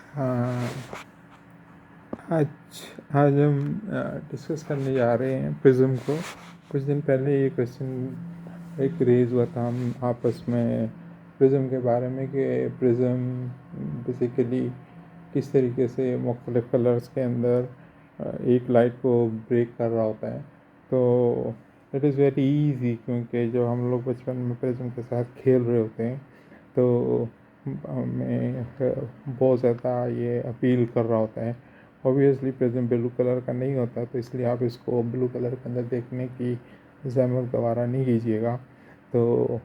हाँ, आज आज हम डिस्कस करने जा रहे हैं प्रिज्म को। कुछ दिन पहले ये क्वेश्चन एक रेज हुआ था हम आपस में प्रिज्म के बारे में कि प्रिज्म बेसिकली किस तरीके से मुख्तलिफ़ कलर्स के अंदर एक लाइट को ब्रेक कर रहा होता है। तो इट इज़ वेरी इजी, क्योंकि जो हम लोग बचपन में प्रिज्म के साथ खेल रहे होते हैं तो हमें बहुत ज़्यादा ये अपील कर रहा होता है। ऑब्वियसली प्रिज्म ब्लू कलर का नहीं होता, तो इसलिए आप इसको ब्लू कलर के अंदर देखने की ज़हमत दोबारा नहीं कीजिएगा। तो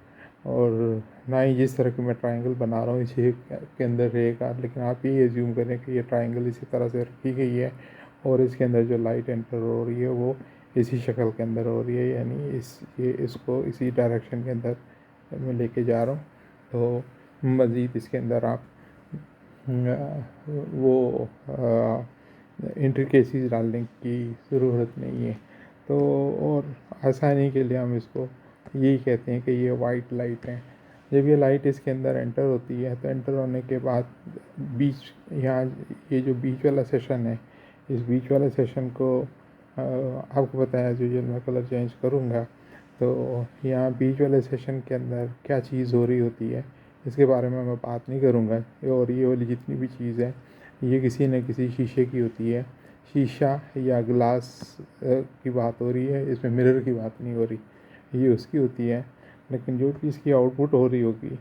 और ना ही जिस तरह की मैं ट्रायंगल बना रहा हूँ इसी के अंदर रहेगा, लेकिन आप ये एज्यूम करें कि ये ट्रायंगल इसी तरह से रखी गई है और इसके अंदर जो लाइट एंटर हो रही है वो इसी शक्ल के अंदर हो रही है, यानी इसको इसी डायरेक्शन के अंदर मैं लेके जा रहा हूँ। तो मज़ीद इसके अंदर आप वो इंट्रिकेसीज डालने की ज़रूरत नहीं है। तो और आसानी के लिए हम इसको यही कहते हैं कि ये वाइट लाइट है। जब ये लाइट इसके अंदर एंटर होती है तो एंटर होने के बाद बीच यहाँ ये जो बीच वाला सेशन है, इस बीच वाले सेशन को आपको बताया जो मैं कलर चेंज करूँगा, तो यहाँ बीच वाले सेशन के अंदर क्या चीज़ हो रही होती है इसके बारे में मैं बात नहीं करूँगा। और ये वाली जितनी भी चीज़ है ये किसी न किसी शीशे की होती है। शीशा या ग्लास की बात हो रही है, इसमें मिरर की बात नहीं हो रही, ये उसकी होती है। लेकिन जो भी इसकी आउटपुट हो रही होगी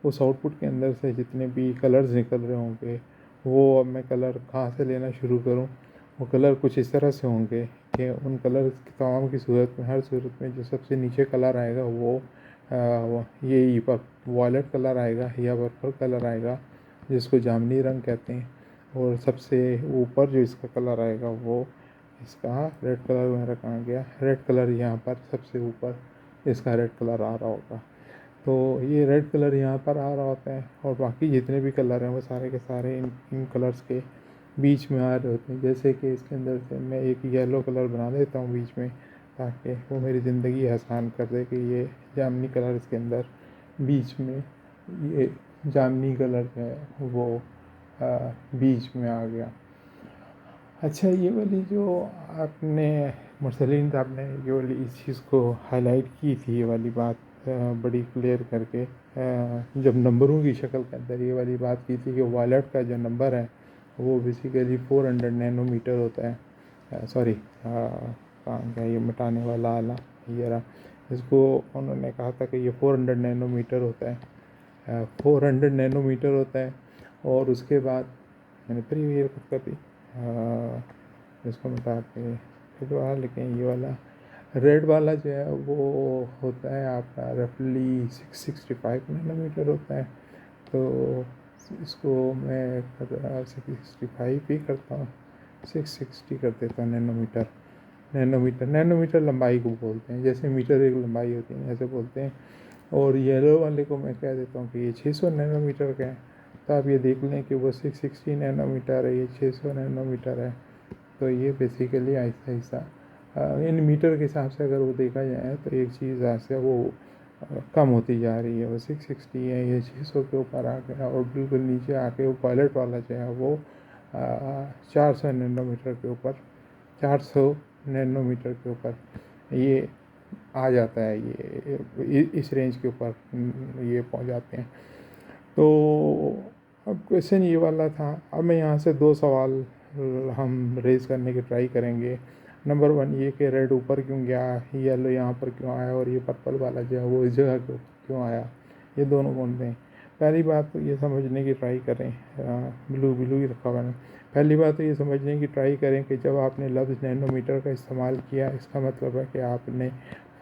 उस आउटपुट के अंदर से जितने भी कलर्स निकल रहे होंगे वो अब मैं कलर कहाँ से लेना शुरू करूँ। वो कलर कुछ इस तरह से होंगे कि उन कलर की तमाम की सूरत में, हर सूरत में जो सबसे नीचे कलर आएगा वो यही पर वॉयलेट कलर आएगा या पर्पल कलर आएगा जिसको जामनी रंग कहते हैं। और सबसे ऊपर जो इसका कलर आएगा वो इसका रेड कलर, मेरा कहाँ गया, रेड कलर यहाँ पर सबसे ऊपर इसका रेड कलर आ रहा होगा। तो ये रेड कलर यहाँ पर आ रहा होता है और बाकी जितने भी कलर हैं वो सारे के सारे इन कलर्स के बीच में आ रहे होते हैं। जैसे कि इसके अंदर से मैं एक येलो कलर बना देता हूँ बीच में, ताकि वो मेरी ज़िंदगी आसान कर दे कि ये जामनी कलर इसके अंदर बीच में, ये जामनी कलर है वो बीच में आ गया। अच्छा, ये वाली जो आपने मुरसलीन साहब ने ये वाली इस चीज़ को हाईलाइट की थी, ये वाली बात बड़ी क्लियर करके जब नंबरों की शक्ल के अंदर ये वाली बात की थी कि वायलेट का जो नंबर है वो बेसिकली 400 नैनोमीटर होता है। सॉरी, कहाँ गया ये मिटाने वाला आला, ये रहा। इसको उन्होंने कहा था कि ये 400 नैनोमीटर होता है, 400 नैनोमीटर होता है। और उसके बाद मैंने फिर ये कर दी, इसको मिटा के फिर वाला, लेकिन ये वाला रेड वाला जो है वो होता है आपका रफली 665 नैनोमीटर होता है। तो इसको मैं 665 ही करता हूँ, 660 कर देता हूँ नैनोमीटर। नैनोमीटर लंबाई को बोलते हैं, जैसे मीटर एक लंबाई होती है ऐसे बोलते हैं। और येलो वाले को मैं कह देता हूँ कि ये 600 नैनोमीटर का है। तो आप ये देख लें कि वो 660 नैनोमीटर है, ये 600 नैनोमीटर है। तो ये बेसिकली ऐसा ऐसा इन मीटर के हिसाब से अगर वो देखा जाए तो एक चीज़ ऐसे वो कम होती जा रही है। वो 660 है, ये 600 के ऊपर आ गया और बिल्कुल नीचे आके वो पायलट वाला जो है वो 400 नैनोमीटर के ऊपर, 400 नैनोमीटर के ऊपर ये आ जाता है। ये इस रेंज के ऊपर ये पहुंच जाते हैं। तो अब क्वेश्चन ये वाला था। अब मैं यहाँ से दो सवाल हम रेज़ करने की ट्राई करेंगे। नंबर 1 ये कि रेड ऊपर क्यों गया, येलो यहाँ पर क्यों आया और ये पर्पल वाला जो है वो इस जगह क्यों आया, ये दोनों कौन थे। पहली बात तो ये समझने की ट्राई करें, ब्लू ब्लू ही रखा हुआ है। पहली बात तो ये समझने की ट्राई करें कि जब आपने लफ्ज़ नैनोमीटर का इस्तेमाल किया इसका मतलब है कि आपने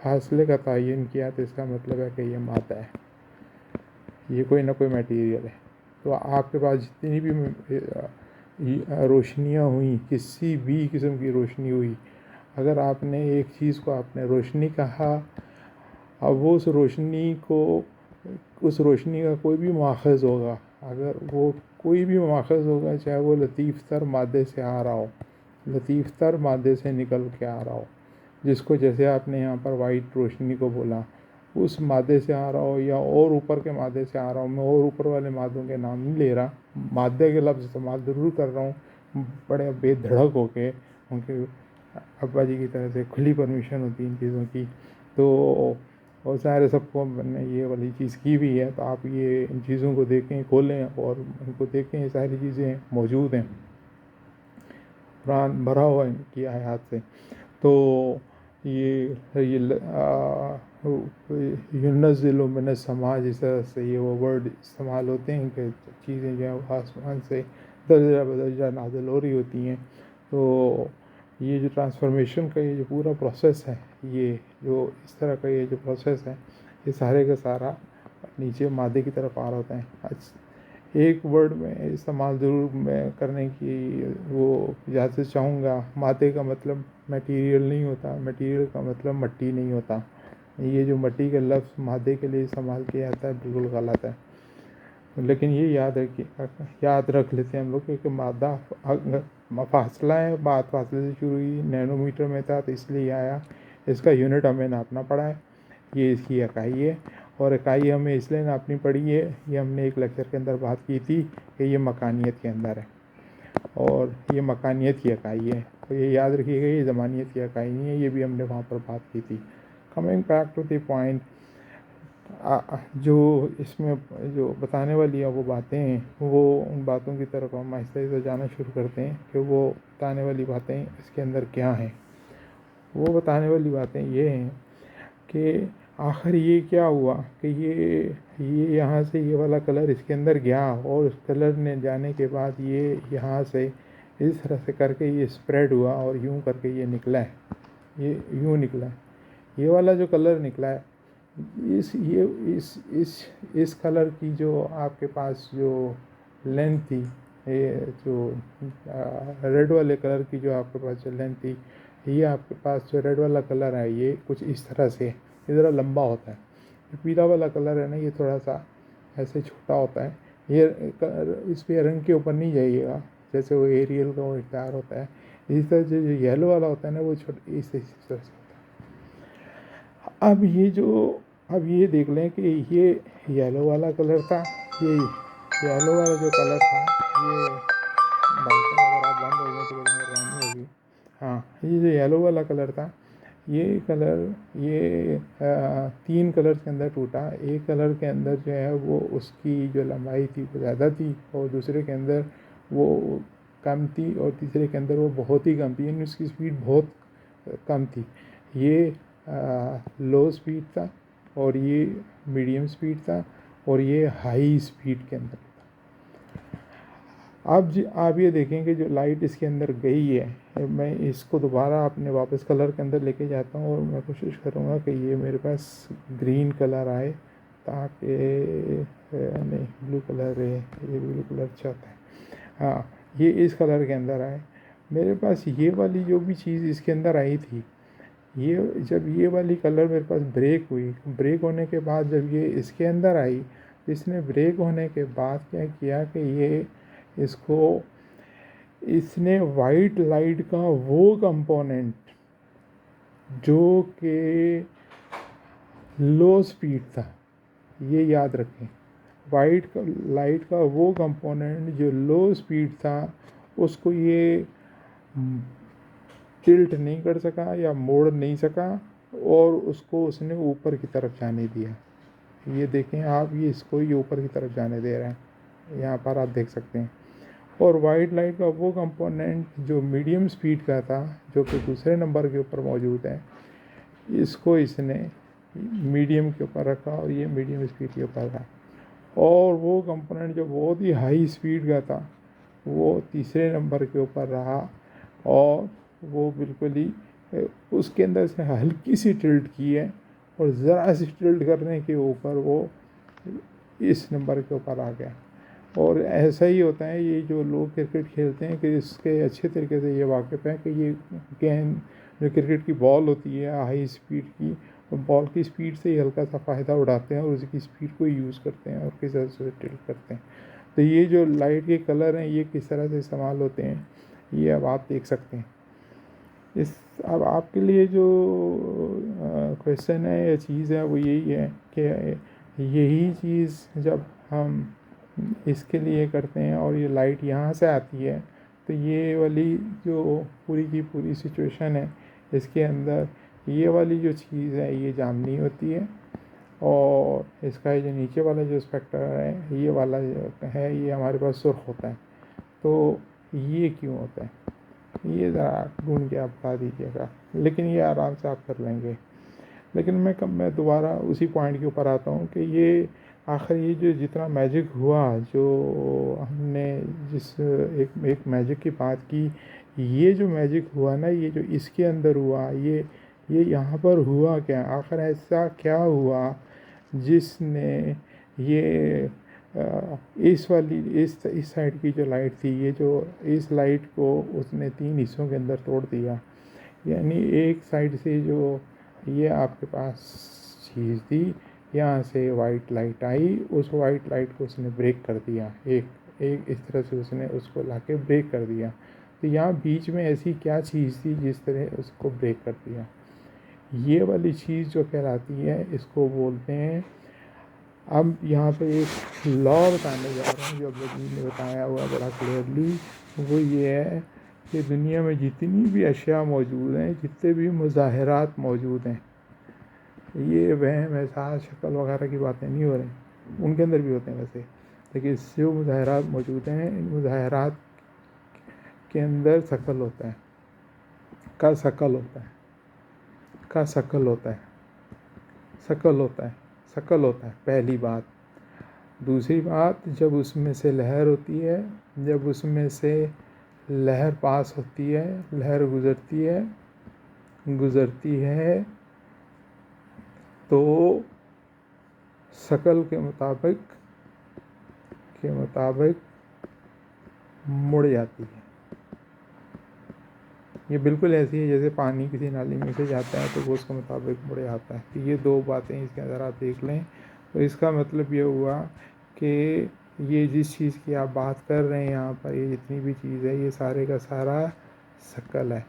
फासले का तयन किया, तो इसका मतलब है कि ये मादा है, ये कोई ना कोई मटेरियल है। तो आपके पास जितनी भी रोशनियाँ हुई, किसी भी किस्म की रोशनी हुई, अगर आपने एक चीज़ को आपने रोशनी कहा, अब वो उस रोशनी का कोई भी माखज़ होगा, अगर वो कोई भी माखज़ होगा, चाहे वो लतीफ़ तर मादे से आ रहा हो, लतीफ़ तर मादे से निकल के आ रहा हो, जिसको जैसे आपने यहाँ पर वाइट रोशनी को बोला, उस मादे से आ रहा हो या और ऊपर के मादे से आ रहा हो, मैं और ऊपर वाले मादों के नाम नहीं ले रहा, मादे के लफ्ज़ इस्तेमाल ज़रूर कर रहा हूँ बड़े बेधड़क होके, उनके अब्बा जी की तरफ से खुली परमिशन होती है इन चीज़ों की। तो और सारे सबको मैंने ये वाली चीज़ की भी है, तो आप ये इन चीज़ों को देखें, खोलें और उनको देखें, ये सारी चीज़ें मौजूद हैं, कुरान भरा हुआ है इनकी आयत से। तो ये युनज़्ज़िलु मिनस समा, जिस तरह से ये वो वर्ड इस्तेमाल होते हैं कि चीज़ें जो है आसमान से दर्जा बदर्जा नाज़िल हो रही होती हैं। तो ये जो ट्रांसफॉर्मेशन का ये जो पूरा प्रोसेस है, ये जो इस तरह का ये जो प्रोसेस है, ये सारे का सारा नीचे मादे की तरफ आ रहा होता है। एक वर्ड में इस्तेमाल ज़रूर मैं करने की वो इजाज़त चाहूँगा। मादे का मतलब मटेरियल नहीं होता, मटेरियल का मतलब मट्टी नहीं होता। ये जो मट्टी का लफ्ज़ मादे के लिए इस्तेमाल किया जाता है बिल्कुल गलत है। लेकिन ये याद रख लेते हैं हम लोग कि मादा फासला है, बात फासले से शुरू हुई, नैनोमीटर में था तो इसलिए आया, इसका यूनिट हमें नापना पड़ा है, ये इसकी इकाई है। और इकाई हमें इसलिए नापनी पड़ी है, ये हमने एक लेक्चर के अंदर बात की थी कि ये मकानियत के अंदर है और ये मकानियत की इकाई है। तो ये याद रखिएगा, ये ज़मानियत की इकाई नहीं है, ये भी हमने वहाँ पर बात की थी। Coming back to the point, जो इसमें जो बताने वाली है वो बातें हैं, वो उन बातों की तरफ हम आहिस्ता से जाना शुरू करते हैं कि वो बताने वाली बातें इसके अंदर क्या हैं। वो बताने वाली बातें ये हैं कि आखिर ये क्या हुआ कि ये यहाँ से ये वाला कलर इसके अंदर गया और उस कलर ने जाने के बाद ये यहाँ से इस तरह से करके ये स्प्रेड हुआ और यूँ करके ये निकला है, ये यूँ निकला है। ये वाला जो कलर निकला है, इस कलर की जो आपके पास जो लेंथ थी, ये जो रेड वाले कलर की जो आपके पास जो लेंथ थी, ये आपके पास जो रेड वाला कलर है ये कुछ इस तरह से ये ज़रा लंबा होता है। जो पीला वाला कलर है ना, ये थोड़ा सा ऐसे छोटा होता है। ये इस पे रंग के ऊपर नहीं जाइएगा, जैसे वो एरियल का वो इख्तियार होता है। इस तरह से जो येलो वाला होता है ना, वो छोटे इस तरह से होता है। अब ये देख लें कि ये येलो वाला कलर था, ये येलो वाला जो कलर था, ये अगर आप बंद हो गए तो बड़ी मेहरबानी होगी। हाँ, ये जो येलो वाला कलर था, ये कलर ये 3 कलर के अंदर टूटा। एक कलर के अंदर जो है वो उसकी जो लंबाई थी वो ज़्यादा थी, और दूसरे के अंदर वो कम थी, और तीसरे के अंदर वो बहुत ही कम थी, यानी उसकी स्पीड बहुत कम थी। ये लो स्पीड था और ये मीडियम स्पीड था और ये हाई स्पीड के अंदर था। आप ये देखें कि जो लाइट इसके अंदर गई है, मैं इसको दोबारा अपने वापस कलर के अंदर लेके जाता हूँ और मैं कोशिश करूँगा कि ये मेरे पास ग्रीन कलर आए, ताकि नहीं ब्लू कलर है, ये ब्लू कलर अच्छा होता है। हाँ, ये इस कलर के अंदर आए। मेरे पास ये वाली जो भी चीज़ इसके अंदर आई थी, ये जब ये वाली कलर मेरे पास ब्रेक हुई, ब्रेक होने के बाद जब ये इसके अंदर आई, इसने ब्रेक होने के बाद क्या किया कि ये इसने वाइट लाइट का वो कंपोनेंट जो कि लो स्पीड था, ये याद रखें, वाइट लाइट का वो कंपोनेंट जो लो स्पीड था, उसको ये टिल्ट नहीं कर सका या मोड़ नहीं सका, और उसको उसने ऊपर की तरफ जाने दिया। ये देखें आप, ये इसको ये ऊपर की तरफ जाने दे रहा है, यहाँ पर आप देख सकते हैं। और वाइट लाइट का वो कंपोनेंट जो मीडियम स्पीड का था, जो कि दूसरे नंबर के ऊपर मौजूद है, इसको इसने मीडियम के ऊपर रखा और ये मीडियम स्पीड के ऊपर रहा। और वो कंपोनेंट जो बहुत ही हाई स्पीड का था, वो तीसरे नंबर के ऊपर रहा, और वो बिल्कुल ही उसके अंदर से हल्की सी टिल्ट की है, और ज़रा सी टिल्ट करने के ऊपर वो इस नंबर के ऊपर आ गया। और ऐसा ही होता है, ये जो लोग क्रिकेट खेलते हैं कि इसके अच्छे तरीके से ये वाकिफ़ है कि ये गेंद जो क्रिकेट की बॉल होती है हाई स्पीड की, बॉल की स्पीड से ही हल्का सा फ़ायदा उठाते हैं और उसकी स्पीड को यूज़ करते हैं और किस तरह से टिल्ट करते हैं। तो ये जो लाइट के कलर हैं, ये किस तरह से इस्तेमाल होते हैं, ये अब आप देख सकते हैं। इस अब आपके लिए जो क्वेश्चन है या चीज़ है वो यही है कि यही चीज़ जब हम इसके लिए करते हैं और ये लाइट यहाँ से आती है तो ये वाली जो पूरी की पूरी सिचुएशन है इसके अंदर ये वाली जो चीज़ है ये जाम नहीं होती है, और इसका ये जो नीचे वाला जो स्पेक्टर है ये वाला जो है ये हमारे पास सुर्ख होता है। तो ये क्यों होता है ये ज़रा ढूंढ के आप बता दीजिएगा, लेकिन ये आराम से आप कर लेंगे। लेकिन मैं दोबारा उसी पॉइंट के ऊपर आता हूँ कि ये आखिर ये जो जितना मैजिक हुआ जो हमने जिस एक मैजिक की बात की, ये जो मैजिक हुआ ना ये जो इसके अंदर हुआ ये यहाँ पर हुआ क्या, आखिर ऐसा क्या हुआ जिसने ये इस वाली इस साइड की जो लाइट थी ये जो इस लाइट को उसने 3 हिस्सों के अंदर तोड़ दिया। यानी एक साइड से जो ये आपके पास चीज़ थी यहाँ से वाइट लाइट आई, उस वाइट लाइट को उसने ब्रेक कर दिया, एक इस तरह से उसने उसको लाके ब्रेक कर दिया। तो यहाँ बीच में ऐसी क्या चीज़ थी जिस तरह उसको ब्रेक कर दिया। ये वाली चीज़ जो कहलाती है इसको बोलते हैं। अब यहाँ पे एक लॉ बताने जा रहा हूँ जो अब्दुल ने बताया हुआ बड़ा क्लियरली, वो ये है कि दुनिया में जितनी भी अशिया मौजूद हैं, जितने भी मुज़ाहिरात मौजूद हैं, ये वहम एहसास शक्ल वगैरह की बातें नहीं हो रही, उनके अंदर भी होते हैं वैसे, लेकिन जो मुज़ाहिरात मौजूद हैं इन मुज़ाहिरात के अंदर शकल होता है, का शकल होता है, का शकल होता है, शकल होता है, शकल होता है पहली बात। दूसरी बात, जब उसमें से लहर होती है, जब उसमें से लहर पास होती है, लहर गुज़रती है तो शकल के मुताबिक मुड़ जाती है। ये बिल्कुल ऐसी है जैसे पानी किसी नाली में से जाता है तो वो उसके मुताबिक मुड़ जाता है। तो ये दो बातें इसके अंदर आप देख लें। तो इसका मतलब ये हुआ कि ये जिस चीज़ की आप बात कर रहे हैं यहाँ पर, ये जितनी भी चीज़ है ये सारे का सारा शकल है,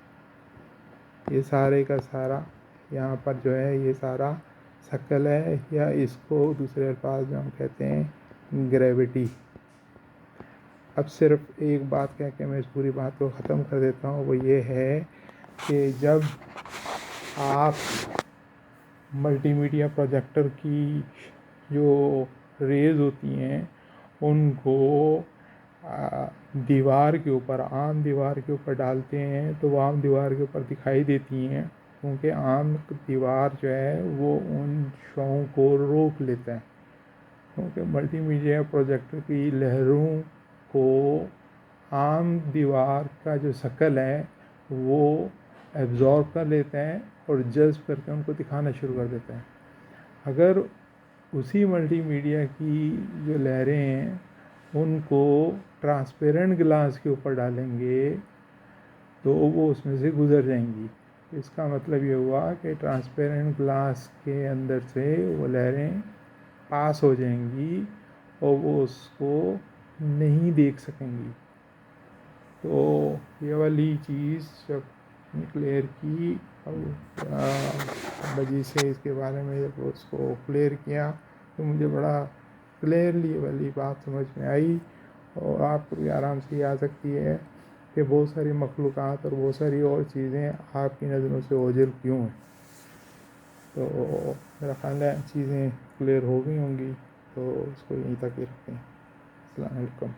ये सारे का सारा यहाँ पर जो है ये सारा शकल है, या इसको दूसरे अल्फाज में हम कहते हैं ग्रेविटी। अब सिर्फ एक बात कह के मैं इस पूरी बात को ख़त्म कर देता हूँ, वो ये है कि जब आप मल्टीमीडिया प्रोजेक्टर की जो रेज़ होती हैं उनको दीवार के ऊपर, आम दीवार के ऊपर डालते हैं तो वो आम दीवार के ऊपर दिखाई देती हैं, क्योंकि आम दीवार जो है वो उन शॉओं को रोक लेता है, क्योंकि मल्टीमीडिया प्रोजेक्टर की लहरों को आम दीवार का जो शक्ल है वो एब्जॉर्ब कर लेते हैं और जज्ब करके उनको दिखाना शुरू कर देते हैं। अगर उसी मल्टीमीडिया की जो लहरें हैं उनको ट्रांसपेरेंट ग्लास के ऊपर डालेंगे तो वो उसमें से गुजर जाएंगी। इसका मतलब ये हुआ कि ट्रांसपेरेंट ग्लास के अंदर से वो लहरें पास हो जाएंगी और वो उसको नहीं देख सकेंगी। तो ये वाली चीज़ जब क्लियर की बजी से इसके बारे में जब उसको क्लियर किया तो मुझे बड़ा क्लियरली ये वाली बात समझ में आई, और आपको भी आराम से आ सकती है कि बहुत सारी मखलूक़ात और बहुत सारी और चीज़ें आपकी नज़रों से ओझल क्यों हैं। तो मेरा ख्याल है चीज़ें क्लियर हो गई होंगी, तो इसको यहीं तक ही रखते हैं। अस्सलाम वालेकुम।